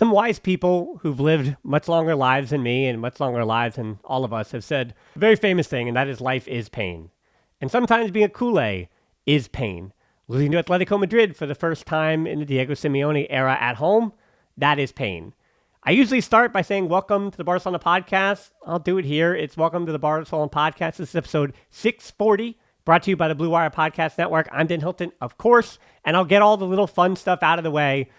Some wise people who've lived much longer lives than me and much longer lives than all of us have said a very famous thing, and that is life is pain. And sometimes being a culé is pain. Losing to Atletico Madrid for the first time in the Diego Simeone era at home, that is pain. I usually start by saying, welcome to the Barcelona podcast. I'll do it here. It's welcome to the Barcelona podcast. This is episode 640, brought to you by the Blue Wire Podcast Network. I'm Dan Hilton, of course, and I'll get all the little fun stuff out of the way.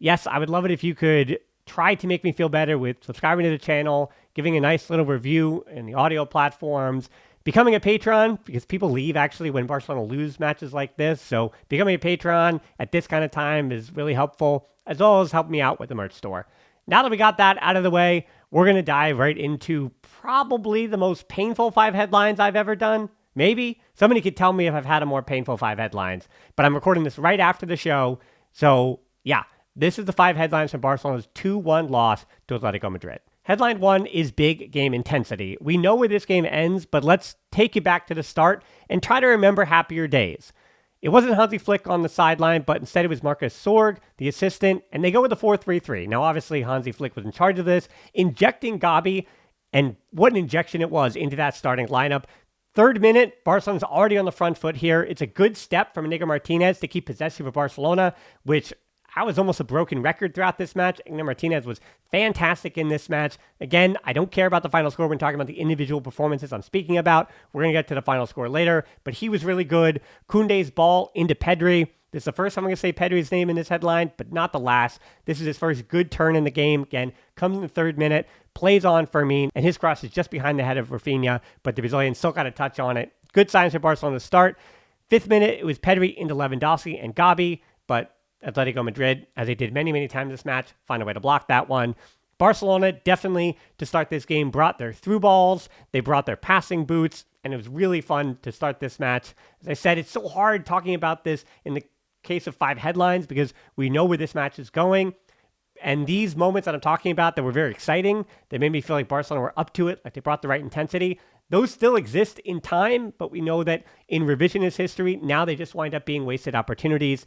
Yes, I would love it if you could try to make me feel better with subscribing to the channel, giving a nice little review in the audio platforms, becoming a patron, because people leave actually when Barcelona lose matches like this. So becoming a patron at this kind of time is really helpful, as well as help me out with the merch store. Now that we got that out of the way, we're going to dive right into probably the most painful 5 headlines I've ever done. Maybe. Somebody could tell me if I've had a more painful 5 headlines, but I'm recording this right after the show. So yeah, this is the 5 headlines from Barcelona's 2-1 loss to Atletico Madrid. Headline 1 is big game intensity. We know where this game ends, but let's take you back to the start and try to remember happier days. It wasn't Hansi Flick on the sideline, but instead it was Marcus Sorg, the assistant, and they go with the 4-3-3. Now, obviously, Hansi Flick was in charge of this, injecting Gabi, and what an injection it was into that starting lineup. 3rd minute, Barcelona's already on the front foot here. It's a good step from Inigo Martinez to keep possession of Barcelona, which I was almost a broken record throughout this match. Inigo Martinez was fantastic in this match. Again, I don't care about the final score when talking about the individual performances I'm speaking about. We're going to get to the final score later, but he was really good. Koundé's ball into Pedri. This is the first time I'm going to say Pedri's name in this headline, but not the last. This is his first good turn in the game. Again, comes in the 3rd minute, plays on Fermin, and his cross is just behind the head of Rafinha, but the Brazilian still got a touch on it. Good signs for Barcelona to start. 5th minute, it was Pedri into Lewandowski and Gabi, but Atletico Madrid, as they did many, many times this match, find a way to block that one. Barcelona definitely, to start this game, brought their through balls. They brought their passing boots, and it was really fun to start this match. As I said, it's so hard talking about this in the case of 5 headlines because we know where this match is going. And these moments that I'm talking about that were very exciting, that made me feel like Barcelona were up to it, like they brought the right intensity, those still exist in time, but we know that in revisionist history, now they just wind up being wasted opportunities.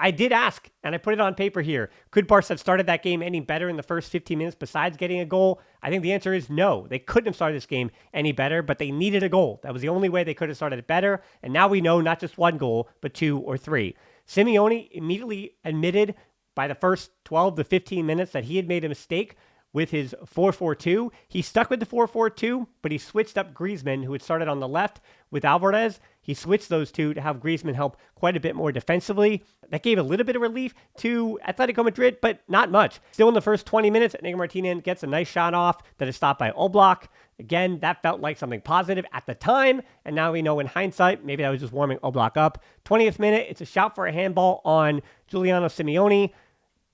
I did ask, and I put it on paper here, could Barca have started that game any better in the first 15 minutes besides getting a goal? I think the answer is no. They couldn't have started this game any better, but they needed a goal. That was the only way they could have started it better, and now we know not just 1 goal, but 2 or 3. Simeone immediately admitted by the first 12 to 15 minutes that he had made a mistake with his 4-4-2. He stuck with the 4-4-2, but he switched up Griezmann, who had started on the left with Alvarez. He switched those two to have Griezmann help quite a bit more defensively. That gave a little bit of relief to Atletico Madrid, but not much. Still in the first 20 minutes, Inigo Martinez gets a nice shot off that is stopped by Oblak. Again, that felt like something positive at the time, and now we know in hindsight, maybe that was just warming Oblak up. 20th minute, it's a shout for a handball on Giuliano Simeone.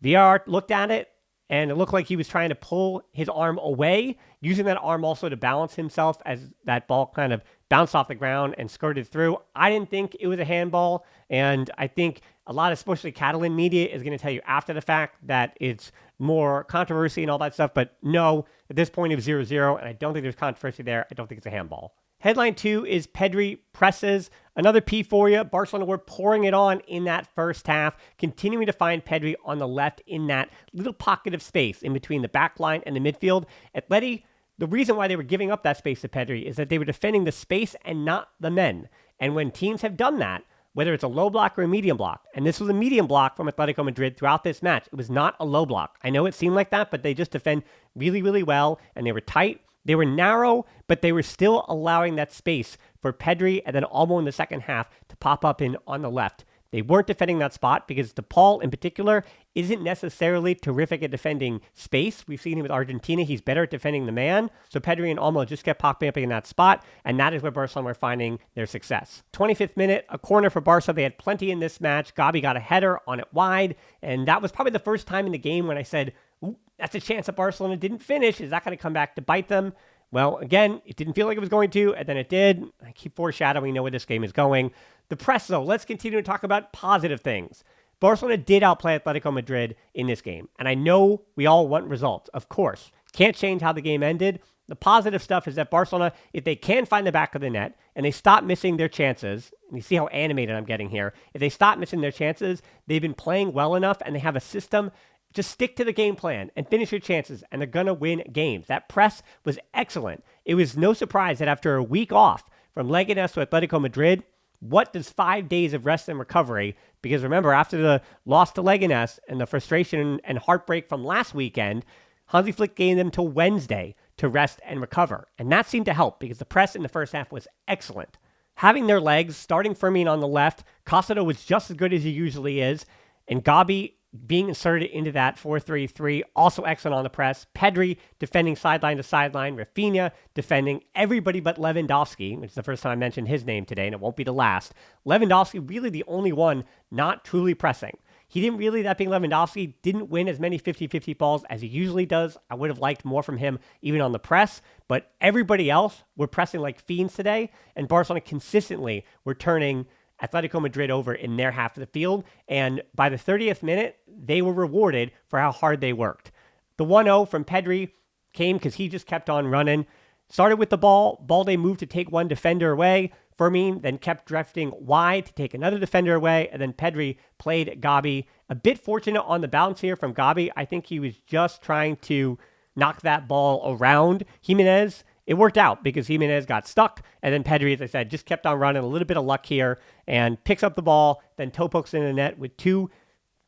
VR looked at it, and it looked like he was trying to pull his arm away, using that arm also to balance himself as that ball kind of bounced off the ground and skirted through. I didn't think it was a handball, and I think a lot of, especially Catalan media, is going to tell you after the fact that it's more controversy and all that stuff, but no, at this point it was 0-0, and I don't think there's controversy there. I don't think it's a handball. Headline 2 is Pedri Presses. Another P for you. Barcelona were pouring it on in that first half, continuing to find Pedri on the left in that little pocket of space in between the back line and the midfield. Atleti, the reason why they were giving up that space to Pedri is that they were defending the space and not the men. And when teams have done that, whether it's a low block or a medium block, and this was a medium block from Atletico Madrid throughout this match, it was not a low block. I know it seemed like that, but they just defend really, really well, and they were tight. They were narrow, but they were still allowing that space for Pedri and then Olmo in the second half to pop up in on the left. They weren't defending that spot because DePaul in particular isn't necessarily terrific at defending space. We've seen him with Argentina. He's better at defending the man. So Pedri and Olmo just kept popping up in that spot, and that is where Barcelona were finding their success. 25th minute, a corner for Barca. They had plenty in this match. Gabi got a header on it wide, and that was probably the first time in the game when I said, ooh, that's a chance that Barcelona didn't finish. Is that going to come back to bite them? Well, again, it didn't feel like it was going to, and then it did. I keep foreshadowing, know where this game is going. The press, though, let's continue to talk about positive things. Barcelona did outplay Atletico Madrid in this game, and I know we all want results, of course. Can't change how the game ended. The positive stuff is that Barcelona, if they can find the back of the net, and they stop missing their chances, and you see how animated I'm getting here, if they stop missing their chances, they've been playing well enough, and they have a system Just stick to the game plan and finish your chances, and they're going to win games. That press was excellent. It was no surprise that after a week off from Leganes to Atletico Madrid, what does 5 days of rest and recovery? Because remember, after the loss to Leganes and the frustration and heartbreak from last weekend, Hansi Flick gave them till Wednesday to rest and recover. And that seemed to help because the press in the first half was excellent. Having their legs, starting Fermin on the left, Castro was just as good as he usually is, and Gabi being inserted into that 4-3-3, also excellent on the press. Pedri defending sideline to sideline. Rafinha defending everybody but Lewandowski, which is the first time I mentioned his name today, and it won't be the last. Lewandowski really the only one not truly pressing. He didn't really, that being Lewandowski, didn't win as many 50-50 balls as he usually does. I would have liked more from him even on the press, but everybody else were pressing like fiends today, and Barcelona consistently were turning Atletico Madrid over in their half of the field, and by the 30th minute, they were rewarded for how hard they worked. The 1-0 from Pedri came because he just kept on running. Started with the ball. Balde moved to take one defender away. Fermin then kept drifting wide to take another defender away, and then Pedri played Gabi. A bit fortunate on the bounce here from Gabi. I think he was just trying to knock that ball around Jimenez. It worked out because Jimenez got stuck, and then Pedri, as I said, just kept on running. A little bit of luck here and picks up the ball, then toe pokes in the net with 2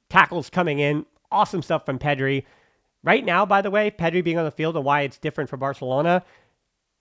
tackles coming in. Awesome stuff from Pedri. Right now, by the way, Pedri being on the field and why it's different for Barcelona,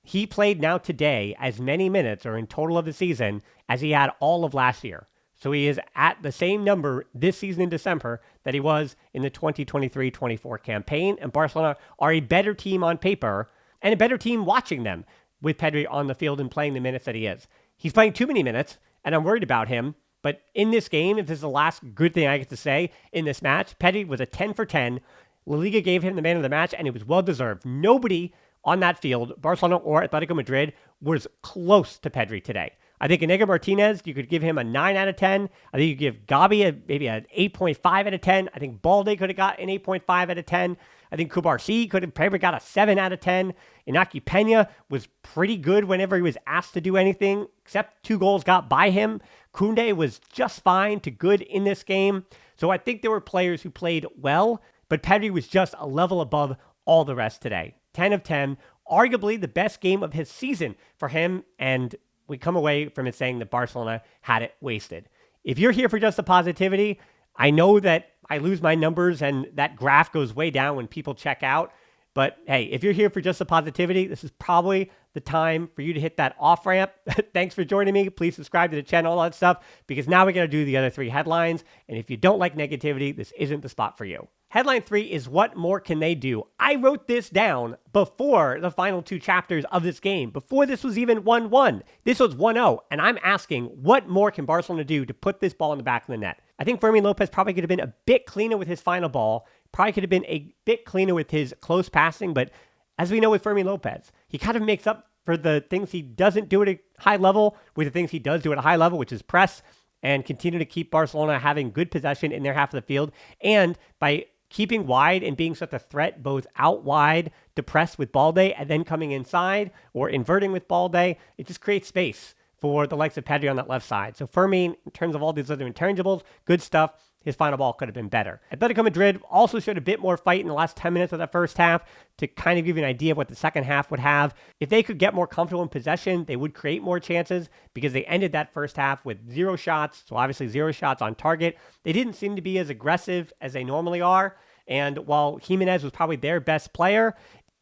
he played now today as many minutes, or in total of the season, as he had all of last year. So he is at the same number this season in December that he was in the 2023-24 campaign, and Barcelona are a better team on paper and a better team watching them with Pedri on the field and playing the minutes that he is. He's playing too many minutes, and I'm worried about him. But in this game, if this is the last good thing I get to say in this match, Pedri was a 10 for 10. La Liga gave him the man of the match, and it was well-deserved. Nobody on that field, Barcelona or Atletico Madrid, was close to Pedri today. I think Inigo Martinez, you could give him a 9 out of 10. I think you could give Gabi maybe an 8.5 out of 10. I think Balde could have got an 8.5 out of 10. I think Kubarsi could have probably got a 7 out of 10. Inaki Peña was pretty good whenever he was asked to do anything, except 2 goals got by him. Koundé was just fine to good in this game. So I think there were players who played well, but Pedri was just a level above all the rest today. 10 of 10, arguably the best game of his season for him, and we come away from it saying that Barcelona had it wasted. If you're here for just the positivity, I know that I lose my numbers and that graph goes way down when people check out. But hey, if you're here for just the positivity, this is probably the time for you to hit that off ramp. Thanks for joining me. Please subscribe to the channel, all that stuff, because now we're going to do the other 3 headlines. And if you don't like negativity, this isn't the spot for you. Headline 3 is what more can they do? I wrote this down before the final 2 chapters of this game, before this was even 1-1. This was 1-0, and I'm asking, what more can Barcelona do to put this ball in the back of the net? I think Fermin Lopez probably could have been a bit cleaner with his final ball, probably could have been a bit cleaner with his close passing, but as we know with Fermin Lopez, he kind of makes up for the things he doesn't do at a high level with the things he does do at a high level, which is press and continue to keep Barcelona having good possession in their half of the field, and by keeping wide and being such a threat both out wide to press with Balde and then coming inside or inverting with Balde, it just creates space for the likes of Pedri on that left side. So Fermin, in terms of all these other intangibles, good stuff. His final ball could have been better. Atletico Madrid also showed a bit more fight in the last 10 minutes of that first half to kind of give you an idea of what the second half would have. If they could get more comfortable in possession, they would create more chances because they ended that first half with 0 shots. So obviously 0 shots on target. They didn't seem to be as aggressive as they normally are. And while Jimenez was probably their best player,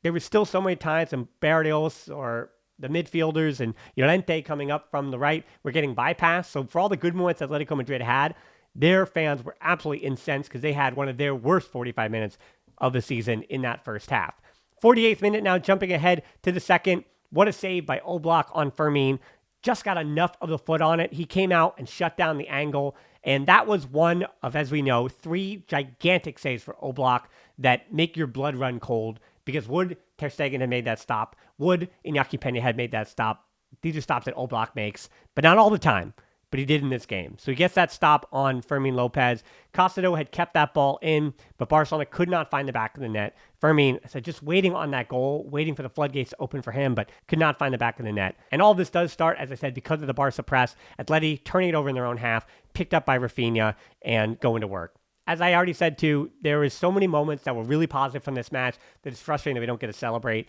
there was still so many times when Barrios or the midfielders and Llorente coming up from the right were getting bypassed. So for all the good moments Atletico Madrid had, their fans were absolutely incensed because they had one of their worst 45 minutes of the season in that first half. 48th minute now, jumping ahead to the second. What a save by Oblak on Fermin. Just got enough of the foot on it. He came out and shut down the angle. And that was one of, as we know, 3 gigantic saves for Oblak that make your blood run cold. Because would Ter Stegen have made that stop? Would Iñaki Peña have made that stop? These are stops that Oblak makes, but not all the time. But he did in this game. So he gets that stop on Fermin Lopez. Castro had kept that ball in, but Barcelona could not find the back of the net. Fermin, I said, just waiting on that goal, waiting for the floodgates to open for him, but could not find the back of the net. And all this does start, as I said, because of the Barca press. Atleti turning it over in their own half, picked up by Rafinha, and going to work. as I already said too, there was so many moments that were really positive from this match that it's frustrating that we don't get to celebrate.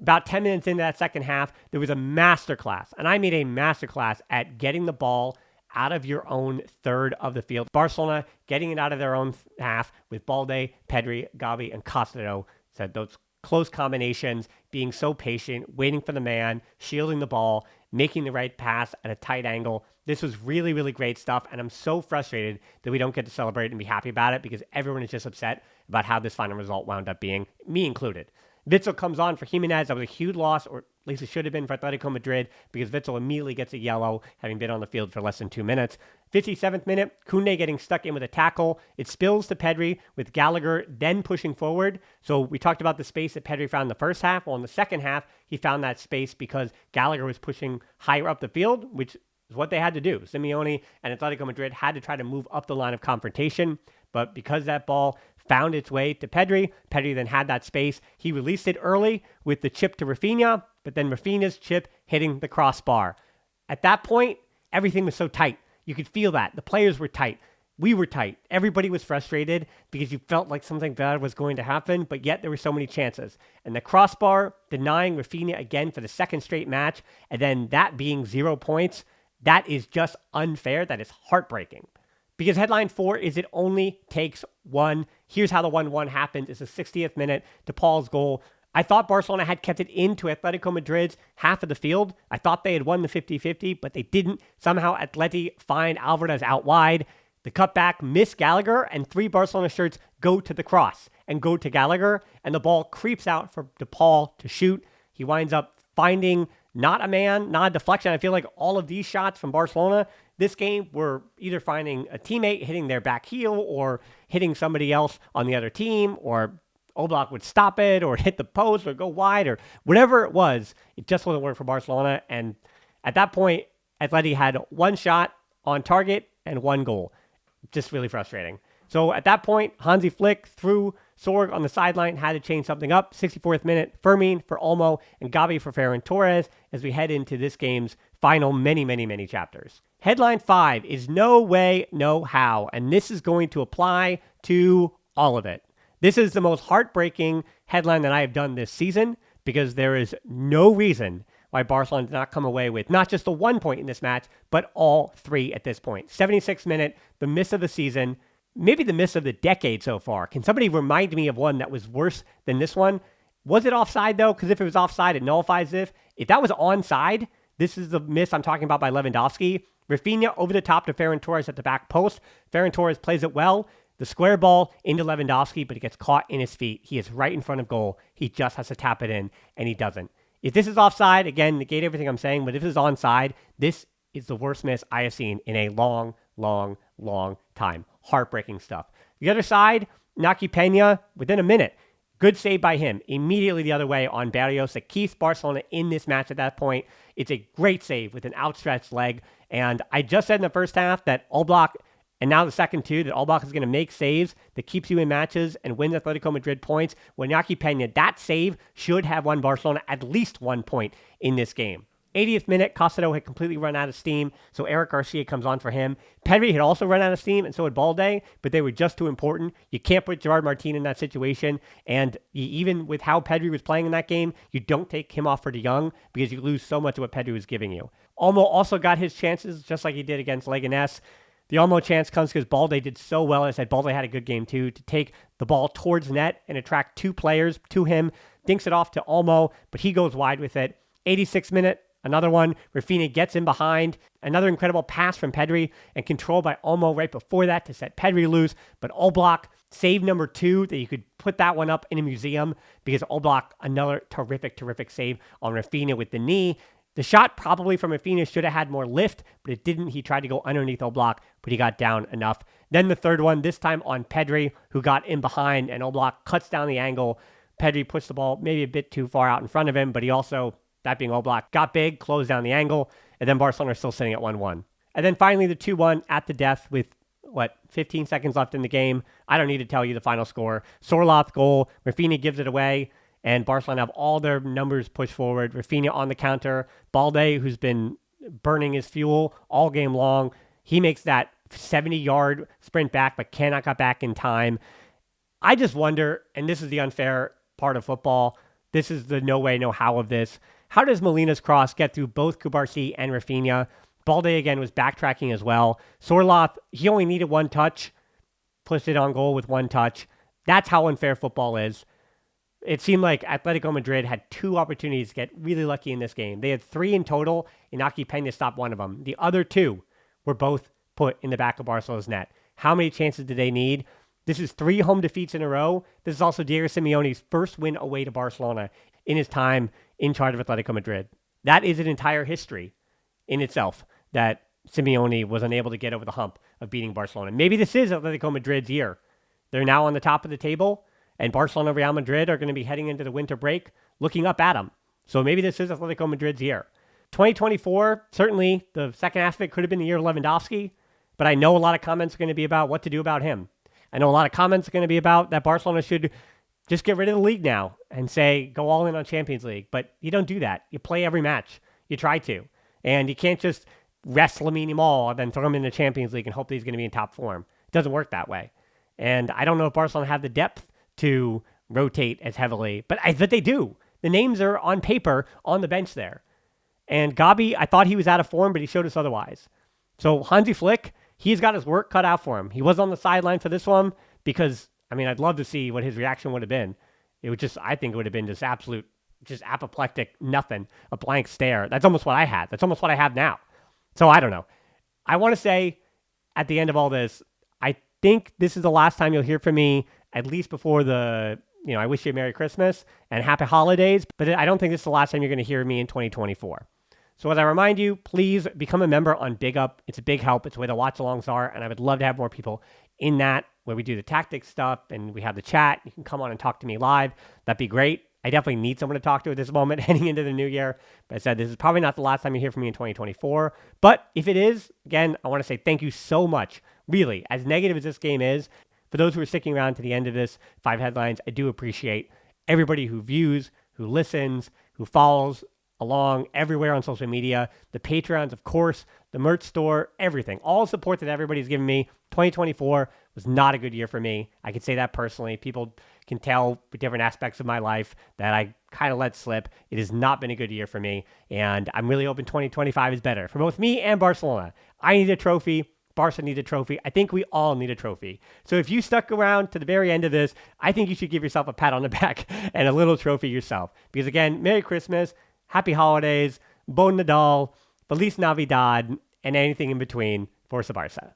About 10 minutes into that second half, there was a masterclass, and I mean a masterclass at getting the ball out of your own third of the field. Barcelona getting it out of their own half with Balde, Pedri, Gavi, and Castro. Said those close combinations, being so patient, waiting for the man, shielding the ball, making the right pass at a tight angle. This was really, really great stuff, and I'm so frustrated that we don't get to celebrate and be happy about it because everyone is just upset about how this final result wound up being, me included. Witsel comes on for Jimenez. That was a huge loss, or at least it should have been for Atletico Madrid, because Witsel immediately gets a yellow, having been on the field for less than 2 minutes. 57th minute, Koundé getting stuck in with a tackle. It spills to Pedri, with Gallagher then pushing forward. So we talked about the space that Pedri found in the first half. Well, in the second half, he found that space because Gallagher was pushing higher up the field, which is what they had to do. Simeone and Atletico Madrid had to try to move up the line of confrontation, but because that ball found its way to Pedri, Pedri then had that space. He released it early with the chip to Rafinha, but then Rafinha's chip hitting the crossbar. At that point, everything was so tight. You could feel that. The players were tight. We were tight. Everybody was frustrated because you felt like something bad was going to happen, but yet there were so many chances. And the crossbar denying Rafinha again for the second straight match, and then that being 0 points, that is just unfair. That is heartbreaking. Because headline 4 is it only takes one. Here's how the 1-1 happens. It's the 60th minute, DePaul's goal. I thought Barcelona had kept it into Atletico Madrid's half of the field. I thought they had won the 50-50, but they didn't. Somehow Atleti find Alvarez out wide. The cutback missed Gallagher, and 3 Barcelona shirts go to the cross and go to Gallagher, and the ball creeps out for DePaul to shoot. He winds up finding not a man, not a deflection. I feel like all of these shots from Barcelona this game were either finding a teammate hitting their back heel or hitting somebody else on the other team, or Oblak would stop it or hit the post or go wide or whatever it was. It just wasn't working for Barcelona. And at that point, Atleti had 1 shot on target and 1 goal. Just really frustrating. So at that point, Hansi Flick threw Sorg on the sideline, had to change something up. 64th minute, Fermin for Olmo and Gavi for Ferran Torres as we head into this game's final many chapters. Headline 5 is no way, no how, and this is going to apply to all of it. This is the most heartbreaking headline that I have done this season because there is no reason why Barcelona did not come away with not just the 1 point in this match, but all 3 at this point. 76th minute, the miss of the season, maybe the miss of the decade so far. Can somebody remind me of one that was worse than this one? Was it offside though? Because if it was offside, it nullifies this. If that was onside, this is the miss I'm talking about by Lewandowski. Rafinha over the top to Ferran Torres at the back post. Ferran Torres plays it well. The square ball into Lewandowski, but it gets caught in his feet. He is right in front of goal. He just has to tap it in, and he doesn't. If this is offside, again, negate everything I'm saying, but if this is onside, this is the worst miss I have seen in a long time. Heartbreaking stuff. The other side, Naki Pena, within a minute. Good save by him. Immediately the other way on Barrios that keeps Barcelona in this match at that point. It's a great save with an outstretched leg. And I just said in the first half that Oblak, and now the second too, that Oblak is going to make saves that keeps you in matches and wins Atletico Madrid points. When Naki Pena, that save should have won Barcelona at least 1 point in this game. 80th minute, Castro had completely run out of steam, so Eric Garcia comes on for him. Pedri had also run out of steam, and so had Balde, but they were just too important. You can't put Gerard Martin in that situation, and even with how Pedri was playing in that game, you don't take him off for De Jong because you lose so much of what Pedri was giving you. Olmo also got his chances, just like he did against Leganés. The Olmo chance comes because Balde did so well. I said Balde had a good game too, to take the ball towards net and attract 2 players to him. Dinks it off to Olmo, but he goes wide with it. 86th minute, another one. Rafinha gets in behind. Another incredible pass from Pedri and control by Olmo right before that to set Pedri loose. But Oblak, save number 2, that you could put that one up in a museum because Oblak, another terrific save on Rafinha with the knee. The shot probably from Rafinha should have had more lift, but it didn't. He tried to go underneath Oblak, but he got down enough. Then the third one, this time on Pedri, who got in behind, and Oblak cuts down the angle. Pedri puts the ball maybe a bit too far out in front of him, but he also, that being Oblak, got big, closed down the angle, and then Barcelona are still sitting at 1-1. And then finally the 2-1 at the death with, 15 seconds left in the game. I don't need to tell you the final score. Sorloth goal, Rafinha gives it away, and Barcelona have all their numbers pushed forward. Rafinha on the counter. Balde, who's been burning his fuel all game long, he makes that 70-yard sprint back, but cannot get back in time. I just wonder, and this is the unfair part of football, this is the no way, no how of this. How does Molina's cross get through both Kubarsi and Rafinha? Balde, again, was backtracking as well. Sorloth, he only needed one touch, pushed it on goal with one touch. That's how unfair football is. It seemed like Atletico Madrid had 2 opportunities to get really lucky in this game. They had 3 in total, and Aki Pena stopped one of them. The other 2 were both put in the back of Barcelona's net. How many chances did they need? This is 3 home defeats in a row. This is also Diego Simeone's first win away to Barcelona in his time in charge of Atletico Madrid. That is an entire history in itself that Simeone was unable to get over the hump of beating Barcelona. Maybe this is Atletico Madrid's year. They're now on the top of the table, and Barcelona and Real Madrid are going to be heading into the winter break looking up at them. So maybe this is Atletico Madrid's year. 2024, certainly the second half of it could have been the year of Lewandowski, but I know a lot of comments are going to be about what to do about him. I know a lot of comments are going to be about that Barcelona should just get rid of the league now and say, go all in on Champions League. But you don't do that. You play every match. You try to. And you can't just rest Lamine Yamal and then throw him in the Champions League and hope that he's going to be in top form. It doesn't work that way. And I don't know if Barcelona have the depth to rotate as heavily, but I bet they do. The names are on paper on the bench there. And Gabi, I thought he was out of form, but he showed us otherwise. So Hansi Flick, he's got his work cut out for him. He was on the sideline for this one because, I'd love to see what his reaction would have been. It would I think it would have been just absolute, just apoplectic, nothing, a blank stare. That's almost what I had. That's almost what I have now. So I don't know. I want to say at the end of all this, I think this is the last time you'll hear from me, at least before I wish you a Merry Christmas and Happy Holidays, but I don't think this is the last time you're going to hear me in 2024. So as I remind you, please become a member on Big Up. It's a big help. It's where the watch-alongs are, and I would love to have more people in that, where we do the tactics stuff and we have the chat. You can come on and talk to me live. That'd be great. I definitely need someone to talk to at this moment heading into the new year. But I said this is probably not the last time you hear from me in 2024. But if it is, again, I want to say thank you so much. Really, as negative as this game is, for those who are sticking around to the end of this 5 headlines, I do appreciate everybody who views, who listens, who follows along everywhere on social media, the Patreons, of course, the merch store, everything. All the support that everybody's given me. 2024 was not a good year for me. I can say that personally. People can tell different aspects of my life that I kind of let slip. It has not been a good year for me, and I'm really hoping 2025 is better for both me and Barcelona. I need a trophy. Barca needs a trophy. I think we all need a trophy. So if you stuck around to the very end of this, I think you should give yourself a pat on the back and a little trophy yourself. Because again, Merry Christmas, Happy Holidays, Bon Nadal, Feliz Navidad, and anything in between. Forza Barca.